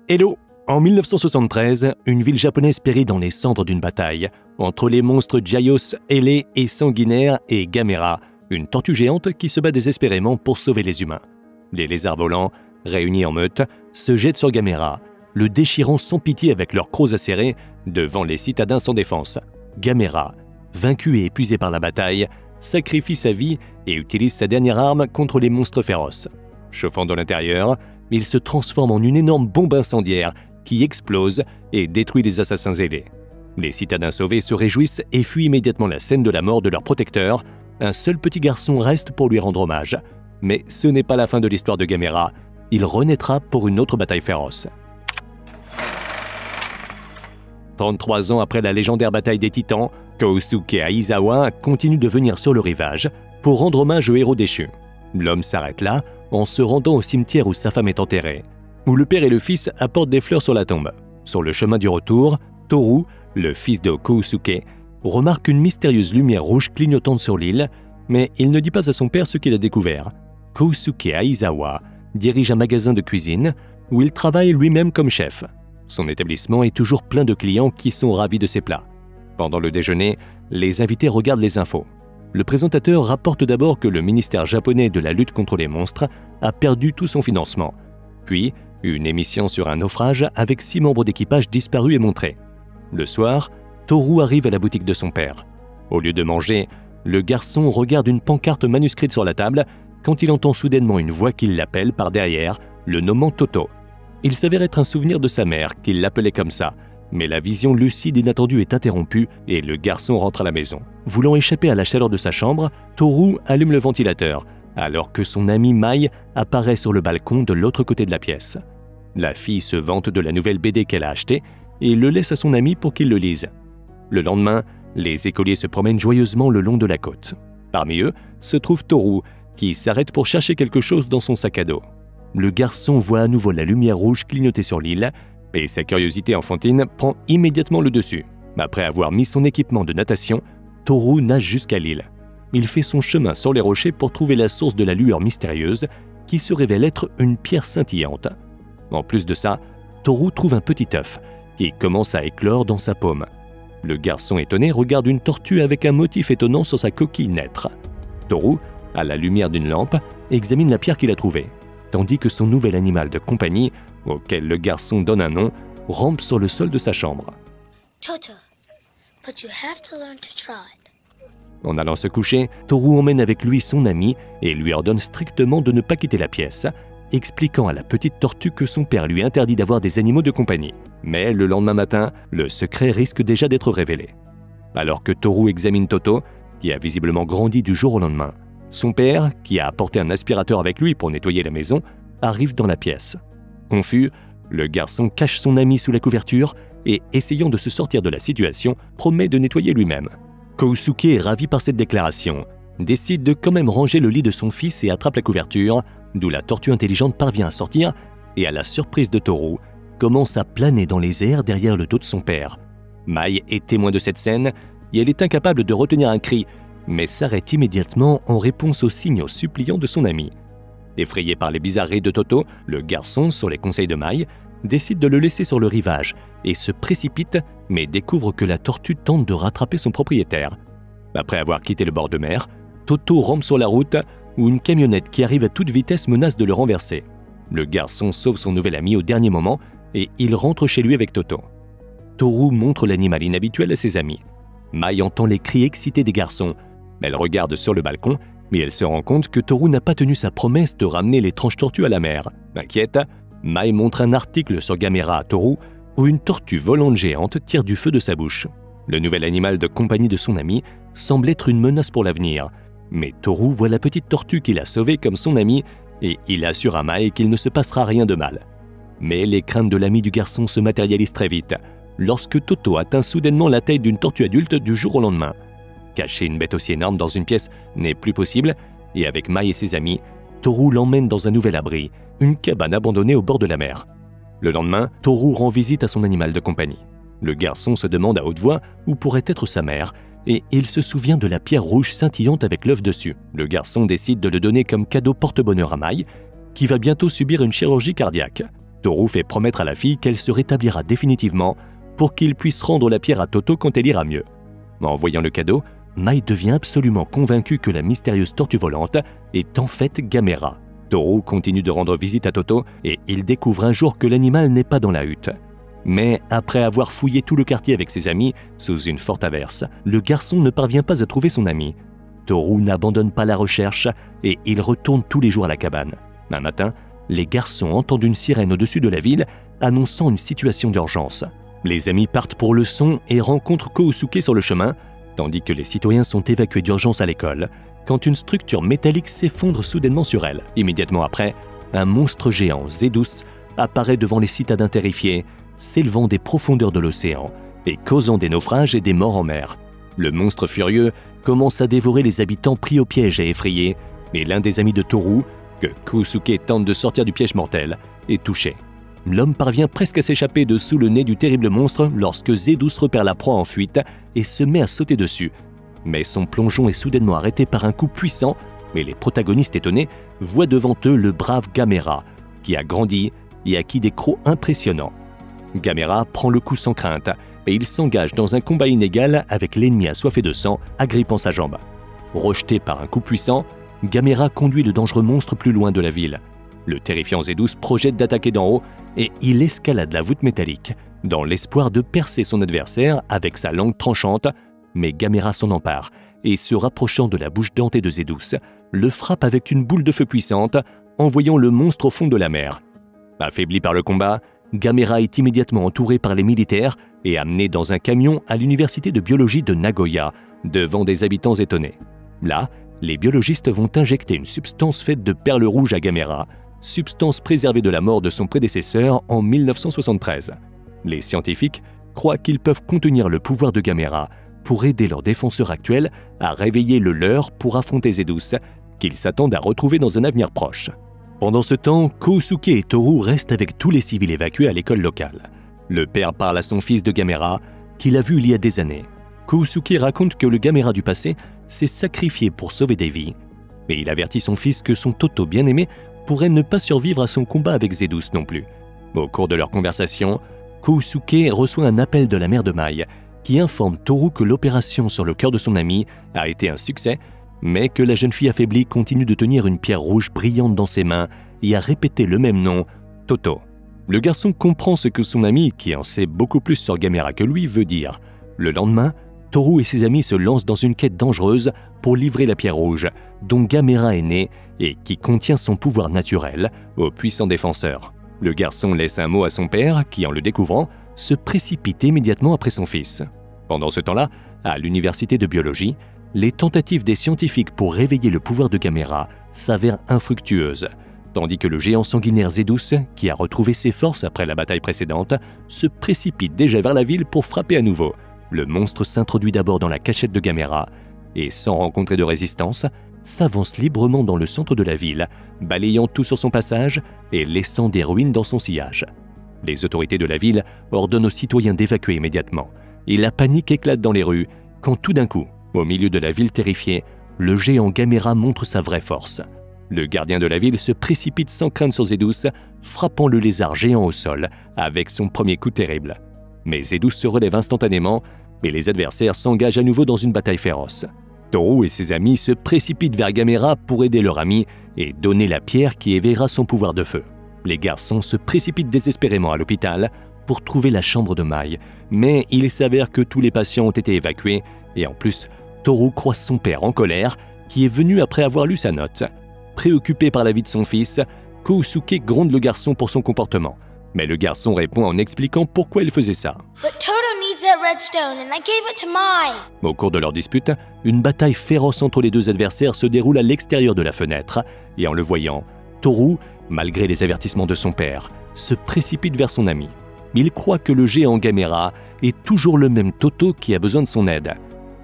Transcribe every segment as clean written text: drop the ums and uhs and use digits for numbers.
Hello! En 1973, une ville japonaise périt dans les cendres d'une bataille entre les monstres Giaios, ailés et sanguinaires et Gamera, une tortue géante qui se bat désespérément pour sauver les humains. Les lézards volants, réunis en meute, se jettent sur Gamera, le déchirant sans pitié avec leurs crocs acérés devant les citadins sans défense. Gamera, vaincu et épuisé par la bataille, sacrifie sa vie et utilise sa dernière arme contre les monstres féroces. Chauffant de l'intérieur, il se transforme en une énorme bombe incendiaire qui explose et détruit les assassins ailés. Les citadins sauvés se réjouissent et fuient immédiatement la scène de la mort de leur protecteur. Un seul petit garçon reste pour lui rendre hommage. Mais ce n'est pas la fin de l'histoire de Gamera. Il renaîtra pour une autre bataille féroce. 33 ans après la légendaire bataille des Titans, Kousuke Aizawa continue de venir sur le rivage pour rendre hommage au héros déchu. L'homme s'arrête là en se rendant au cimetière où sa femme est enterrée, où le père et le fils apportent des fleurs sur la tombe. Sur le chemin du retour, Toru, le fils de Kousuke, remarque une mystérieuse lumière rouge clignotante sur l'île, mais il ne dit pas à son père ce qu'il a découvert. Kousuke Aizawa dirige un magasin de cuisine où il travaille lui-même comme chef. Son établissement est toujours plein de clients qui sont ravis de ses plats. Pendant le déjeuner, les invités regardent les infos. Le présentateur rapporte d'abord que le ministère japonais de la lutte contre les monstres a perdu tout son financement. Puis, une émission sur un naufrage avec 6 membres d'équipage disparus est montrée. Le soir, Toru arrive à la boutique de son père. Au lieu de manger, le garçon regarde une pancarte manuscrite sur la table quand il entend soudainement une voix qui l'appelle par derrière, le nommant Toto. Il s'avère être un souvenir de sa mère qui l'appelait comme ça, mais la vision lucide inattendue est interrompue et le garçon rentre à la maison. Voulant échapper à la chaleur de sa chambre, Toru allume le ventilateur, alors que son ami Mai apparaît sur le balcon de l'autre côté de la pièce. La fille se vante de la nouvelle BD qu'elle a achetée et le laisse à son ami pour qu'il le lise. Le lendemain, les écoliers se promènent joyeusement le long de la côte. Parmi eux se trouve Toru, qui s'arrête pour chercher quelque chose dans son sac à dos. Le garçon voit à nouveau la lumière rouge clignoter sur l'île et sa curiosité enfantine prend immédiatement le dessus. Après avoir mis son équipement de natation, Toru nage jusqu'à l'île. Il fait son chemin sur les rochers pour trouver la source de la lueur mystérieuse qui se révèle être une pierre scintillante. En plus de ça, Toru trouve un petit œuf qui commence à éclore dans sa paume. Le garçon étonné regarde une tortue avec un motif étonnant sur sa coquille naître. Toru, à la lumière d'une lampe, examine la pierre qu'il a trouvée, tandis que son nouvel animal de compagnie, auquel le garçon donne un nom, rampe sur le sol de sa chambre. Toto, but you have to learn to trot. En allant se coucher, Toru emmène avec lui son ami et lui ordonne strictement de ne pas quitter la pièce, expliquant à la petite tortue que son père lui interdit d'avoir des animaux de compagnie. Mais le lendemain matin, le secret risque déjà d'être révélé. Alors que Toru examine Toto, qui a visiblement grandi du jour au lendemain, son père, qui a apporté un aspirateur avec lui pour nettoyer la maison, arrive dans la pièce. Confus, le garçon cache son ami sous la couverture et, essayant de se sortir de la situation, promet de nettoyer lui-même. Kousuke est ravi par cette déclaration, décide de quand même ranger le lit de son fils et attrape la couverture, d'où la tortue intelligente parvient à sortir et, à la surprise de Toru, commence à planer dans les airs derrière le dos de son père. Mai est témoin de cette scène et elle est incapable de retenir un cri, mais s'arrête immédiatement en réponse aux signaux suppliants de son ami. Effrayé par les bizarreries de Toto, le garçon, sur les conseils de Mai, décide de le laisser sur le rivage et se précipite, mais découvre que la tortue tente de rattraper son propriétaire. Après avoir quitté le bord de mer, Toto rampe sur la route où une camionnette qui arrive à toute vitesse menace de le renverser. Le garçon sauve son nouvel ami au dernier moment et il rentre chez lui avec Toto. Toru montre l'animal inhabituel à ses amis. Mai entend les cris excités des garçons. Elle regarde sur le balcon, mais elle se rend compte que Toru n'a pas tenu sa promesse de ramener l'étrange tortue à la mer. Inquiète, Mai montre un article sur Gamera à Toru où une tortue volante géante tire du feu de sa bouche. Le nouvel animal de compagnie de son ami semble être une menace pour l'avenir. Mais Toru voit la petite tortue qu'il a sauvée comme son ami et il assure à Mai qu'il ne se passera rien de mal. Mais les craintes de l'ami du garçon se matérialisent très vite lorsque Toto atteint soudainement la taille d'une tortue adulte du jour au lendemain. Cacher une bête aussi énorme dans une pièce n'est plus possible et avec Mai et ses amis, Toru l'emmène dans un nouvel abri, une cabane abandonnée au bord de la mer. Le lendemain, Toru rend visite à son animal de compagnie. Le garçon se demande à haute voix où pourrait être sa mère et il se souvient de la pierre rouge scintillante avec l'œuf dessus. Le garçon décide de le donner comme cadeau porte-bonheur à Mai, qui va bientôt subir une chirurgie cardiaque. Toru fait promettre à la fille qu'elle se rétablira définitivement pour qu'il puisse rendre la pierre à Toto quand elle ira mieux. En voyant le cadeau, Mai devient absolument convaincu que la mystérieuse tortue volante est en fait Gamera. Toru continue de rendre visite à Toto et il découvre un jour que l'animal n'est pas dans la hutte. Mais après avoir fouillé tout le quartier avec ses amis, sous une forte averse, le garçon ne parvient pas à trouver son ami. Toru n'abandonne pas la recherche et il retourne tous les jours à la cabane. Un matin, les garçons entendent une sirène au-dessus de la ville annonçant une situation d'urgence. Les amis partent pour le son et rencontrent Kousuke sur le chemin, tandis que les citoyens sont évacués d'urgence à l'école, quand une structure métallique s'effondre soudainement sur elle. Immédiatement après, un monstre géant, Zedus, apparaît devant les citadins terrifiés, s'élevant des profondeurs de l'océan et causant des naufrages et des morts en mer. Le monstre furieux commence à dévorer les habitants pris au piège et effrayés, et l'un des amis de Toru, que Kousuke tente de sortir du piège mortel, est touché. L'homme parvient presque à s'échapper de sous le nez du terrible monstre lorsque Zedus repère la proie en fuite et se met à sauter dessus. Mais son plongeon est soudainement arrêté par un coup puissant et les protagonistes étonnés voient devant eux le brave Gamera, qui a grandi et acquis des crocs impressionnants. Gamera prend le coup sans crainte et il s'engage dans un combat inégal avec l'ennemi assoiffé de sang, agrippant sa jambe. Rejeté par un coup puissant, Gamera conduit le dangereux monstre plus loin de la ville. Le terrifiant Zedus projette d'attaquer d'en haut et il escalade la voûte métallique, dans l'espoir de percer son adversaire avec sa langue tranchante, mais Gamera s'en empare et, se rapprochant de la bouche dentée de Zedus, le frappe avec une boule de feu puissante, envoyant le monstre au fond de la mer. Affaibli par le combat, Gamera est immédiatement entouré par les militaires et amené dans un camion à l'université de biologie de Nagoya, devant des habitants étonnés. Là, les biologistes vont injecter une substance faite de perles rouges à Gamera, substance préservée de la mort de son prédécesseur en 1973. Les scientifiques croient qu'ils peuvent contenir le pouvoir de Gamera pour aider leurs défenseurs actuels à réveiller le leur pour affronter Zedus, qu'ils s'attendent à retrouver dans un avenir proche. Pendant ce temps, Kousuke et Toru restent avec tous les civils évacués à l'école locale. Le père parle à son fils de Gamera, qu'il a vu il y a des années. Kousuke raconte que le Gamera du passé s'est sacrifié pour sauver des vies, et il avertit son fils que son Toto bien-aimé pourrait ne pas survivre à son combat avec Zedus non plus. Au cours de leur conversation, Kousuke reçoit un appel de la mère de Mai, qui informe Toru que l'opération sur le cœur de son ami a été un succès, mais que la jeune fille affaiblie continue de tenir une pierre rouge brillante dans ses mains et à répéter le même nom, Toto. Le garçon comprend ce que son ami, qui en sait beaucoup plus sur Gamera que lui, veut dire. Le lendemain, Toru et ses amis se lancent dans une quête dangereuse pour livrer la pierre rouge, dont Gamera est né et qui contient son pouvoir naturel, aux puissants défenseurs. Le garçon laisse un mot à son père qui, en le découvrant, se précipite immédiatement après son fils. Pendant ce temps-là, à l'université de biologie, les tentatives des scientifiques pour réveiller le pouvoir de Gamera s'avèrent infructueuses, tandis que le géant sanguinaire Zedus, qui a retrouvé ses forces après la bataille précédente, se précipite déjà vers la ville pour frapper à nouveau. Le monstre s'introduit d'abord dans la cachette de Gamera et, sans rencontrer de résistance, s'avance librement dans le centre de la ville, balayant tout sur son passage et laissant des ruines dans son sillage. Les autorités de la ville ordonnent aux citoyens d'évacuer immédiatement, et la panique éclate dans les rues quand tout d'un coup, au milieu de la ville terrifiée, le géant Gamera montre sa vraie force. Le gardien de la ville se précipite sans crainte sur Zedus, frappant le lézard géant au sol avec son premier coup terrible. Mais Zedus se relève instantanément et les adversaires s'engagent à nouveau dans une bataille féroce. Toru et ses amis se précipitent vers Gamera pour aider leur ami et donner la pierre qui éveillera son pouvoir de feu. Les garçons se précipitent désespérément à l'hôpital pour trouver la chambre de Mai, mais il s'avère que tous les patients ont été évacués et en plus, Toru croise son père en colère qui est venu après avoir lu sa note. Préoccupé par la vie de son fils, Kousuke gronde le garçon pour son comportement. Mais le garçon répond en expliquant pourquoi il faisait ça. But Toto needs that redstone and I gave it to Mai. Au cours de leur dispute, une bataille féroce entre les deux adversaires se déroule à l'extérieur de la fenêtre et en le voyant, Toru, malgré les avertissements de son père, se précipite vers son ami. Il croit que le géant Gamera est toujours le même Toto qui a besoin de son aide.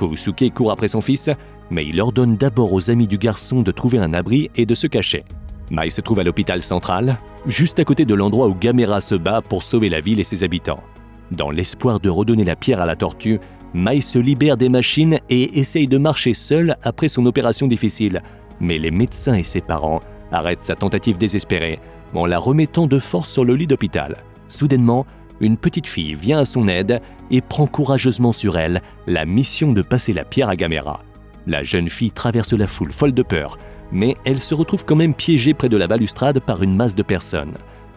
Kousuke court après son fils, mais il ordonne d'abord aux amis du garçon de trouver un abri et de se cacher. Mai se trouve à l'hôpital central, juste à côté de l'endroit où Gamera se bat pour sauver la ville et ses habitants. Dans l'espoir de redonner la pierre à la tortue, Mai se libère des machines et essaye de marcher seul après son opération difficile. Mais les médecins et ses parents arrêtent sa tentative désespérée en la remettant de force sur le lit d'hôpital. Soudainement, une petite fille vient à son aide et prend courageusement sur elle la mission de passer la pierre à Gamera. La jeune fille traverse la foule folle de peur, mais elle se retrouve quand même piégée près de la balustrade par une masse de personnes.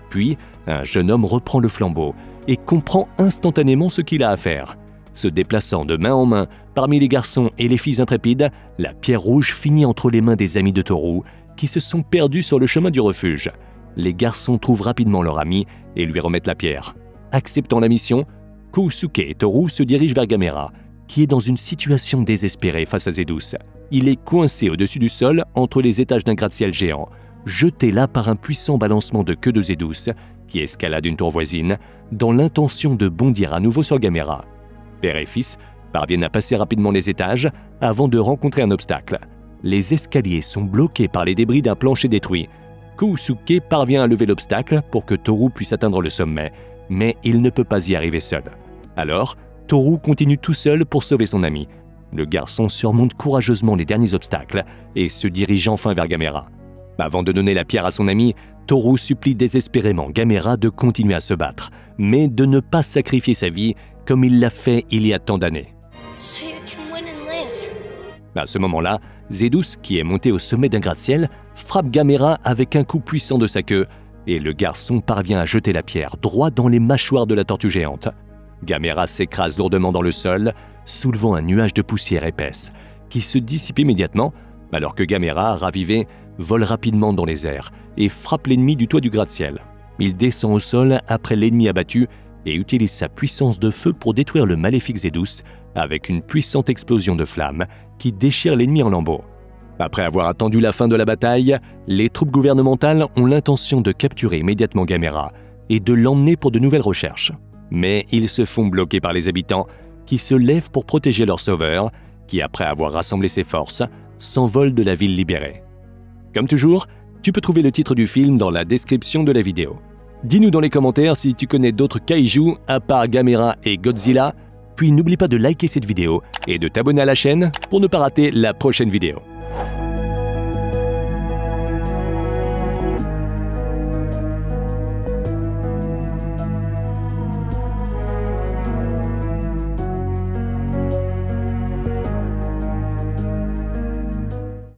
Puis, un jeune homme reprend le flambeau et comprend instantanément ce qu'il a à faire. Se déplaçant de main en main parmi les garçons et les filles intrépides, la pierre rouge finit entre les mains des amis de Toru qui se sont perdus sur le chemin du refuge. Les garçons trouvent rapidement leur ami et lui remettent la pierre. Acceptant la mission, Kousuke et Toru se dirigent vers Gamera, qui est dans une situation désespérée face à Zeus. Il est coincé au-dessus du sol entre les étages d'un gratte-ciel géant, jeté là par un puissant balancement de queue de Zeus, qui escalade une tour voisine, dans l'intention de bondir à nouveau sur Gamera. Père et fils parviennent à passer rapidement les étages avant de rencontrer un obstacle. Les escaliers sont bloqués par les débris d'un plancher détruit. Kousuke parvient à lever l'obstacle pour que Toru puisse atteindre le sommet, mais il ne peut pas y arriver seul. Alors, Toru continue tout seul pour sauver son ami. Le garçon surmonte courageusement les derniers obstacles et se dirige enfin vers Gamera. Avant de donner la pierre à son ami, Toru supplie désespérément Gamera de continuer à se battre, mais de ne pas sacrifier sa vie comme il l'a fait il y a tant d'années. So you can win and live. À ce moment-là, Zeus, qui est monté au sommet d'un gratte-ciel, frappe Gamera avec un coup puissant de sa queue et le garçon parvient à jeter la pierre droit dans les mâchoires de la tortue géante. Gamera s'écrase lourdement dans le sol, soulevant un nuage de poussière épaisse qui se dissipe immédiatement alors que Gamera, ravivé, vole rapidement dans les airs et frappe l'ennemi du toit du gratte-ciel. Il descend au sol après l'ennemi abattu et utilise sa puissance de feu pour détruire le maléfique Zeus avec une puissante explosion de flammes qui déchire l'ennemi en lambeaux. Après avoir attendu la fin de la bataille, les troupes gouvernementales ont l'intention de capturer immédiatement Gamera et de l'emmener pour de nouvelles recherches. Mais ils se font bloquer par les habitants qui se lèvent pour protéger leur sauveur, qui après avoir rassemblé ses forces, s'envole de la ville libérée. Comme toujours, tu peux trouver le titre du film dans la description de la vidéo. Dis-nous dans les commentaires si tu connais d'autres kaiju à part Gamera et Godzilla, puis n'oublie pas de liker cette vidéo et de t'abonner à la chaîne pour ne pas rater la prochaine vidéo.